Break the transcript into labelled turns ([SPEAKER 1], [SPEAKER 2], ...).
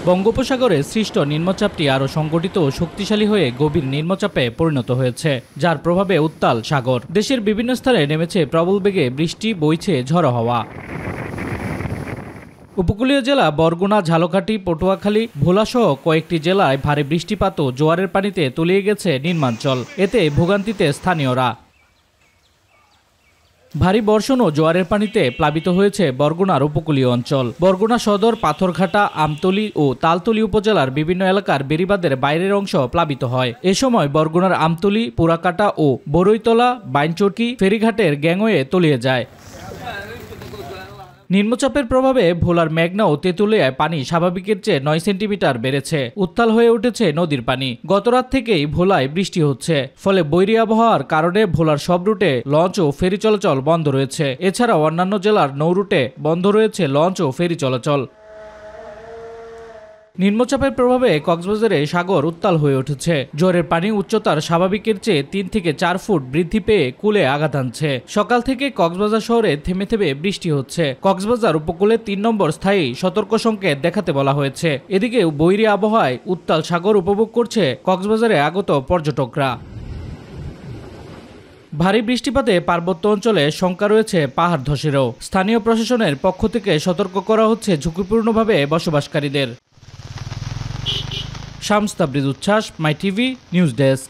[SPEAKER 1] বঙ্গোপসাগরে সৃষ্ট নিম্নচাপটি আরও সংগঠিত ও শক্তিশালী হয়ে গভীর নিম্নচাপে পরিণত হয়েছে, যার প্রভাবে উত্তাল সাগর। দেশের বিভিন্ন স্থানে নেমেছে প্রবল বেগে বৃষ্টি, বইছে ঝড়ো হাওয়া। উপকূলীয় জেলা বরগুনা, ঝালকাঠি, পটুয়াখালী, ভোলাসহ কয়েকটি জেলায় ভারী বৃষ্টিপাত ও জোয়ারের পানিতে তলিয়ে গেছে নিম্নাঞ্চল। এতে ভোগান্তিতে স্থানীয়রা। ভারী বর্ষণ ও জোয়ারের পানিতে প্লাবিত হয়েছে বরগুনার উপকূলীয় অঞ্চল। বরগুনা সদর, পাথরঘাটা, আমতলী ও তালতলী উপজেলার বিভিন্ন এলাকার বেড়িবাঁধের বাইরের অংশ প্লাবিত হয়। এ সময় বরগুনার আমতলী, পুরাকাটা ও বরৈতলা, বাইনচরকি ফেরিঘাটের গ্যাংওয়ে তলিয়ে যায়। নিম্নচাপের প্রভাবে ভোলার মেঘনা ও তেঁতুলিয়ায় পানি স্বাভাবিকের চেয়ে 9 সেন্টিমিটার বেড়েছে। উত্তাল হয়ে উঠেছে নদীর পানি। গতরাত থেকেই ভোলায় বৃষ্টি হচ্ছে, ফলে বৈরী আবহাওয়ার কারণে ভোলার সব রুটে লঞ্চ ও ফেরি চলাচল বন্ধ রয়েছে। এছাড়াও অন্যান্য জেলার নৌ রুটে বন্ধ রয়েছে লঞ্চ ও ফেরি চলাচল। নিম্নচাপের প্রভাবে কক্সবাজারে সাগর উত্তাল হয়ে উঠেছে। জোয়ারের পানি উচ্চতার স্বাভাবিকের চেয়ে 3 থেকে 4 ফুট বৃদ্ধি পেয়ে কূলে আঘাত আনছে। সকাল থেকে কক্সবাজার শহরে থেমে থেমে বৃষ্টি হচ্ছে। কক্সবাজার উপকূলে 3 নম্বর স্থায়ী সতর্ক সংকেত দেখাতে বলা হয়েছে। এদিকে বৈরী আবহাওয়ায় উত্তাল সাগর উপভোগ করছে কক্সবাজারে আগত পর্যটকরা। ভারী বৃষ্টিপাতে পার্বত্য অঞ্চলে শঙ্কা রয়েছে পাহাড় ধসেরও। স্থানীয় প্রশাসনের পক্ষ থেকে সতর্ক করা হচ্ছে ঝুঁকিপূর্ণভাবে বসবাসকারীদের। শামস তাবরিজ উচ্ছ্বাস, মাই টিভি নিউজ ডেস্ক।